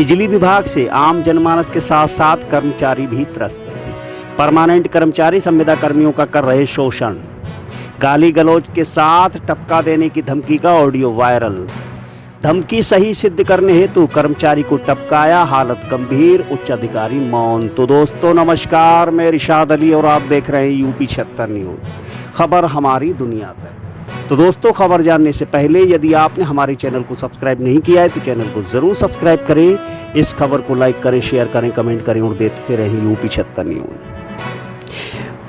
बिजली विभाग से आम जनमानस के साथ साथ कर्मचारी भी त्रस्त। परमानेंट कर्मचारी संविदा कर्मियों का कर रहे शोषण। गाली गलौज के साथ टपका देने की धमकी का ऑडियो वायरल। धमकी सही सिद्ध करने हेतु कर्मचारी को टपकाया, हालत गंभीर, उच्च अधिकारी मौन। तो दोस्तों नमस्कार, मैं रिशाद अली और आप देख रहे हैं यूपी 76 न्यूज, खबर हमारी दुनिया तक। तो दोस्तों खबर जानने से पहले यदि आपने हमारे चैनल को सब्सक्राइब नहीं किया है तो चैनल को जरूर सब्सक्राइब करें, इस खबर को लाइक करें, शेयर करें, कमेंट करें और देखते रहें यूपी 76 न्यूज।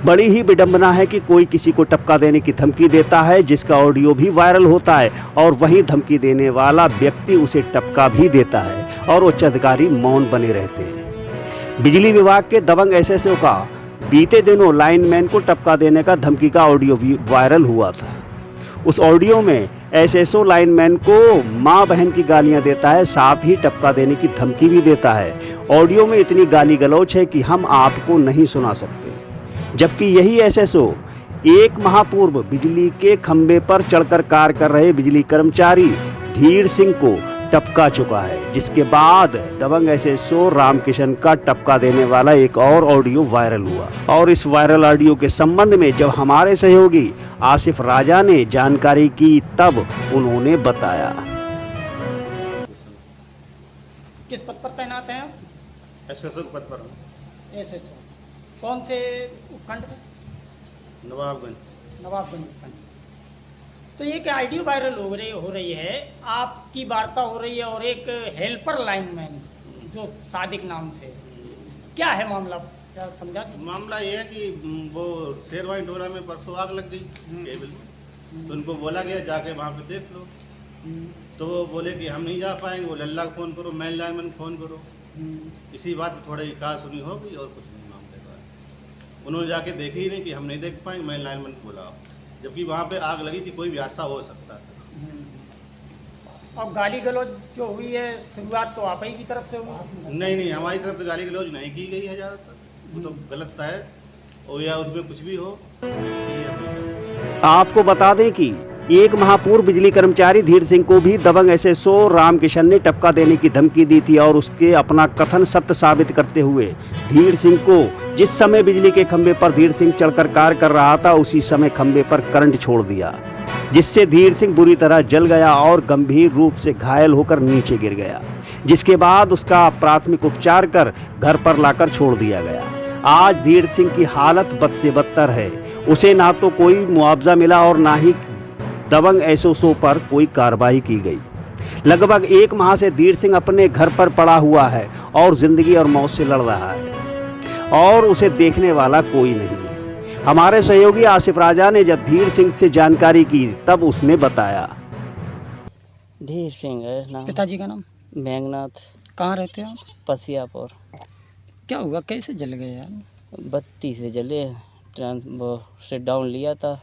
बड़ी ही विडंबना है कि कोई किसी को टपका देने की धमकी देता है जिसका ऑडियो भी वायरल होता है और वहीं धमकी देने वाला व्यक्ति उसे टपका भी देता है और उच्च अधिकारी मौन बने रहते हैं। बिजली विभाग के दबंग एसएसओ का बीते दिनों लाइनमैन को टपका देने का धमकी का ऑडियो भी वायरल हुआ था। उस ऑडियो में एसएसओ लाइनमैन को मां बहन की गालियां देता है, साथ ही टपका देने की धमकी भी देता है। ऑडियो में इतनी गाली गलौज है कि हम आपको नहीं सुना सकते। जबकि यही एसएसओ एक माह पूर्व बिजली के खंभे पर चढ़कर कार्य कर रहे बिजली कर्मचारी धीर सिंह को टपका चुका है, जिसके बाद दबंग एसएसओ रामकिशन का टपका देने वाला एक और ऑडियो वायरल हुआ। और इस वायरल ऑडियो के संबंध में जब हमारे सहयोगी आसिफ राजा ने जानकारी की तब उन्होंने बताया। किस पद पर तैनात हैं आप? एसएसओ पद पर हूँ। एसएसओ कौन से उपखंड में? नवाबगंज उपखंड। तो ये क्या आईडियो वायरल हो रही है, आपकी वार्ता हो रही है और एक हेल्पर लाइनमैन जो सादिक नाम से, क्या है मामला, क्या समझा? मामला ये है कि वो शेरवानी टोला में परसों आग लग गई केबल में, तो उनको बोला गया जाके वहाँ पे देख लो। तो वो बोले कि हम नहीं जा पाएंगे, वो लल्ला को फ़ोन करो, मैन लाइनमैन को फ़ोन करो। इसी बात पर थोड़ी कहा सुनी होगी और कुछ नहीं मामले का। उन्होंने जाके देखी ही नहीं कि हम नहीं देख पाएंगे, मैन लाइनमैन को बुलाओ, जबकि वहाँ पे आग लगी थी, कोई भी हादसा हो सकता था। और गाली गलौज जो हुई है शुरुआत तो आप ही की तरफ से हुई? नहीं, हमारी तरफ से गाली गलौज नहीं की गई है ज़्यादातर, वो तो गलत है और या उसमें कुछ भी हो। आपको बता दें कि एक माह पूर्व बिजली कर्मचारी धीर सिंह को भी दबंग एसएसओ रामकिशन ने टपका देने की धमकी दी थी और उसके अपना कथन सत्य साबित करते हुए धीर सिंह को जिस समय बिजली के खंभे पर धीर सिंह चढ़कर कार्य कर रहा था उसी समय खंभे पर करंट छोड़ दिया, जिससे धीर सिंह बुरी तरह जल गया और गंभीर रूप से घायल होकर नीचे गिर गया, जिसके बाद उसका प्राथमिक उपचार कर घर पर लाकर छोड़ दिया गया। आज धीर सिंह की हालत बद से बदतर है, उसे ना तो कोई मुआवजा मिला और ना ही दबंग एसएसओ पर कोई कार्रवाई की गई। लगभग एक माह से धीर सिंह अपने घर पर पड़ा हुआ है और जिंदगी और मौत से लड़ रहा है और उसे देखने वाला कोई नहीं है। हमारे सहयोगी आसिफ राजा ने जब धीर सिंह से जानकारी की तब उसने बताया। धीर सिंह है नाम। पिताजी का नाम? मेघनाथ। कहाँ रहते हैं आप? पसियापुर। क्या हुआ, कैसे जल गए यार? बत्ती से जले, वो सिट डाउन लिया था।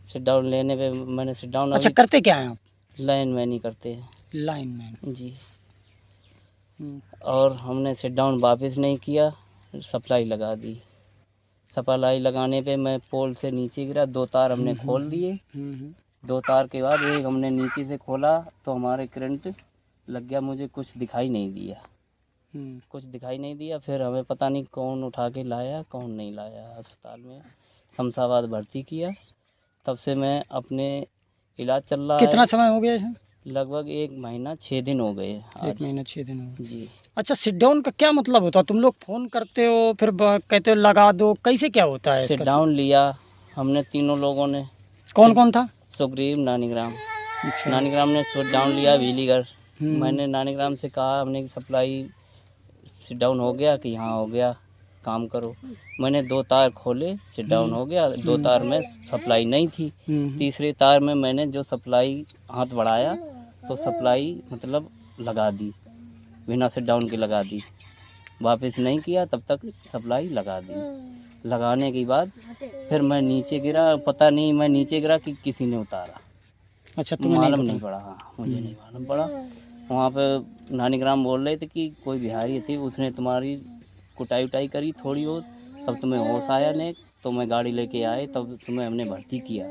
सिट डाउन लेने पे मैंने सिट डाउन। अच्छा, करते क्या हैं आप? लाइनमैन ही करते हैं। लाइनमैन जी। और हमने सिट डाउन वापस नहीं किया, सप्लाई लगा दी। सप्लाई लगाने पे मैं पोल से नीचे गिरा, 2 तार हमने खोल दिए। 2 तार के बाद एक हमने नीचे से खोला तो हमारे करंट लग गया, मुझे कुछ दिखाई नहीं दिया। फिर हमें पता नहीं कौन उठा के लाया कौन नहीं लाया, अस्पताल में शमशाबाद भर्ती किया। तब से मैं अपने इलाज चल रहा है। कितना समय हो गया इसे? लगभग 1 महीना 6 दिन हो गए। 1 महीना 6 दिन हो गए। जी। अच्छा, सिट डाउन का क्या मतलब होता है? तुम लोग फ़ोन करते हो फिर कहते हो लगा दो, कैसे क्या होता है? सिट डाउन लिया हमने तीनों लोगों ने। कौन कौन था? सुग्रीव, नानीग्राम। अच्छा। नानीग्राम ने सिट डाउन लिया, बिजलीघर। मैंने नानीग्राम से कहा हमने सप्लाई सिट डाउन हो गया कि हाँ हो गया, काम करो। मैंने 2 तार खोले, सिट डाउन हो गया। 2 तार में सप्लाई नहीं थी। तीसरे तार में मैंने जो सप्लाई हाथ बढ़ाया तो सप्लाई मतलब लगा दी, बिना सिट डाउन के लगा दी। वापस नहीं किया तब तक सप्लाई लगा दी। लगाने के बाद फिर मैं नीचे गिरा, पता नहीं मैं नीचे गिरा कि किसी ने उतारा। अच्छा, तुम्हें मालूम नहीं पड़ा। हाँ, मुझे नहीं मालूम पड़ा। वहाँ पे नानीग्राम बोल रहे थे कि कोई बिहारी थी, उसने तुम्हारी कुटाई उटाई करी थोड़ी हो, तब तुम्हें होश आया नहीं, तो मैं गाड़ी लेके आए, तब तुम्हें हमने भर्ती किया।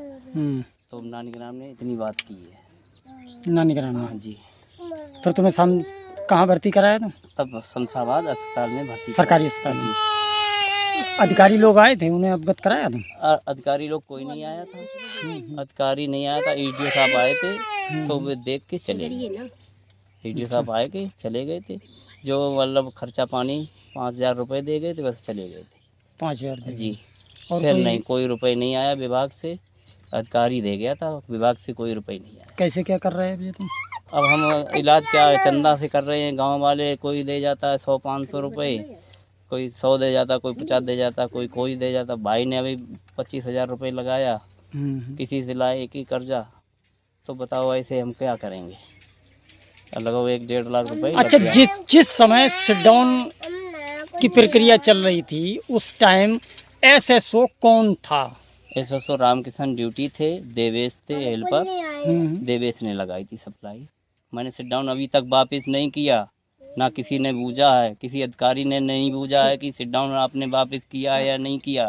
तो नानीग्राम ने इतनी बात की है। नानीग्राम में? हाँ जी। फिर तुम्हें कहाँ भर्ती कराया था? तब शमशाबाद अस्पताल में भर्ती सरकारी अस्पताल में। अधिकारी लोग आए थे, उन्हें अवगत कराया था? अधिकारी लोग कोई नहीं आया था, अधिकारी नहीं आया था, ईडीओ साहब आए थे तो वे देख के चले गए। ईडीओ साहब आए के चले गए थे, जो मतलब खर्चा पानी 5,000 रुपये दे गए थे, बस चले गए थे। 5,000 जी। और फिर नहीं, कोई रुपये नहीं आया विभाग से, अधिकारी दे गया था, विभाग से कोई रुपये नहीं आया। कैसे क्या कर रहे हैं अभी तुम? अब हम इलाज क्या है, चंदा से कर रहे हैं, गांव वाले कोई दे जाता है 100-500 रुपये, कोई 100 दे जाता, कोई 50 दे जाता, कोई दे जाता। भाई ने अभी 25,000 रुपये लगाया, किसी से लाए एक ही कर्जा, तो बताओ ऐसे हम क्या करेंगे? लगभग 1-1.5 लाख रुपए। अच्छा, जिस समय सिट डाउन की प्रक्रिया चल रही थी उस टाइम एसएसओ कौन था? एसएसओ रामकिशन ड्यूटी थे, देवेश थे हेल्पर, देवेश ने लगाई थी सप्लाई। मैंने सिट डाउन अभी तक वापस नहीं किया, ना किसी ने बूझा है, किसी अधिकारी ने नहीं बूझा है कि सिट डाउन आपने वापस किया है या नहीं किया।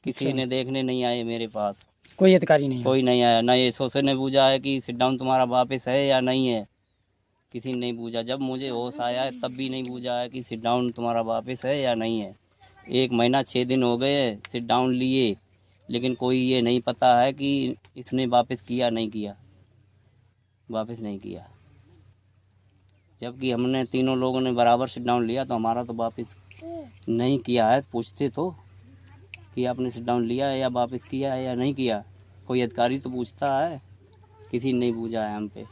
किसी ने देखने नहीं आए मेरे पास, कोई अधिकारी नहीं? कोई नहीं आया। ना एसओ ने बूझा है कि सिट डाउन तुम्हारा वापस है या नहीं है, किसी ने नहीं बूझा। जब मुझे होश आया है तब भी नहीं बूझा है कि सिट डाउन तुम्हारा वापस है या नहीं है। 1 महीना 6 दिन हो गए सिट डाउन लिए, लेकिन कोई ये नहीं पता है कि इसने वापस किया नहीं किया, वापस नहीं किया। जबकि हमने तीनों लोगों ने बराबर सिट डाउन लिया, तो हमारा तो वापस नहीं किया है। पूछते तो कि आपने सिट डाउन लिया है या वापस किया है या नहीं किया, कोई अधिकारी तो पूछता है, किसी ने नहीं पूछा है हम पे।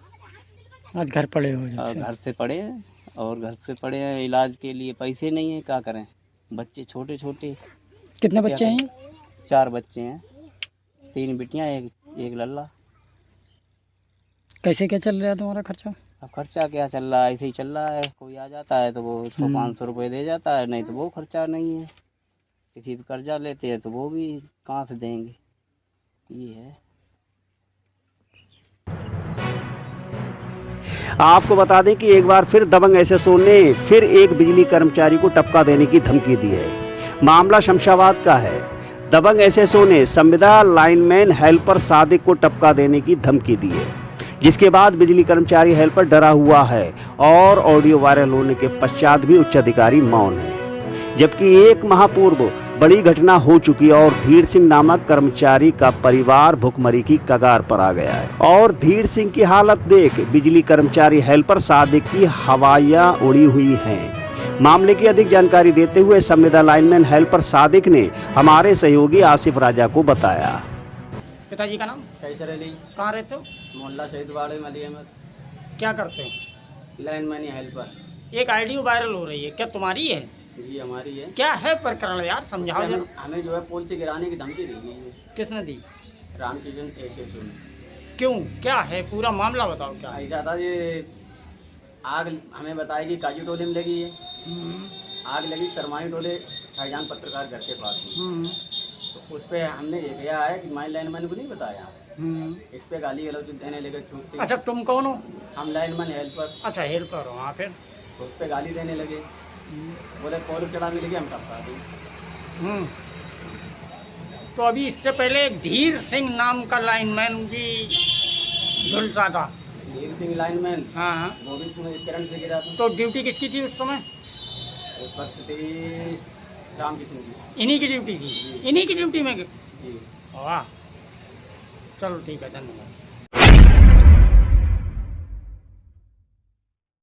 आज घर पड़े हो? घर से पड़े हैं, और घर से पड़े हैं, इलाज के लिए पैसे नहीं है, क्या करें? बच्चे छोटे छोटे। कितने बच्चे हैं? 4 बच्चे हैं, 3 बिटियाँ, एक लल्ला। कैसे क्या चल रहा है तुम्हारा खर्चा? अब खर्चा क्या चल रहा है, ऐसे ही चल रहा है। कोई आ जाता है तो वो 100-500 रुपये दे जाता है, नहीं तो वो खर्चा नहीं है। किसी भी कर्जा लेते हैं तो वो भी कहाँ से देंगे, ये है। आपको बता दें कि एक बार फिर दबंग एसएसओ ने फिर एक बिजली कर्मचारी को टपका देने की धमकी दी है। मामला शमशाबाद का है। दबंग एसएसओ ने संविदा लाइनमैन हेल्पर सादिक को टपका देने की धमकी दी है, जिसके बाद बिजली कर्मचारी हेल्पर डरा हुआ है और ऑडियो वायरल होने के पश्चात भी उच्च अधिकारी मौन है। जबकि 1 माह पूर्व बड़ी घटना हो चुकी है और धीर सिंह नामक कर्मचारी का परिवार भुखमरी की कगार पर आ गया है। और धीर सिंह की हालत देख बिजली कर्मचारी हेल्पर सादिक की हवाइयां उड़ी हुई हैं। मामले की अधिक जानकारी देते हुए संविदा लाइनमैन हेल्पर सादिक ने हमारे सहयोगी आसिफ राजा को बताया। पिताजी का नाम? कैसर अली। कहाँ रहते हो? मोहल्ला शहीद वाड़े मली अहमद। क्या करते हो? Lineman helper. एक आईडियो वायरल हो रही है, क्या तुम्हारी है? जी हमारी है। क्या है प्रकरण यार, समझाओ जरा। हमें जो है पुल से गिराने की धमकी दी गई है। किसने दी? रामकिशन एसएसओ ने। क्यों, क्या है पूरा मामला बताओ। क्या है? ऐसा था, ये आग हमें बताया कि काजू टोले में लगी है। आग लगी सरमानी टोले भाईजान पत्रकार घर के पास में। तो उस पर हमने ये किया है कि माइन लाइनमैन को नहीं बताया, इस पे गाली गलौज देने लगे, छूटते। अच्छा, तुम कौन हो? हम लाइनमैन हेल्पर। अच्छा, हेल्पर हो। हाँ, फिर? तो उस पर गाली देने लगे, बोले कॉल चढ़ा मिलेगी, हम टपका दी। तो अभी इससे पहले एक धीर सिंह नाम का लाइनमैन भी झुलसा था। धीर सिंह लाइनमैन, हाँ हाँ, वो भी करंट से गिरा था। तो ड्यूटी किसकी थी उस समय? उस वक्त थी रामकिशन की। इन्हीं की ड्यूटी थी? इन्हीं की ड्यूटी में? जी। वाह, चलो ठीक है, धन्यवाद।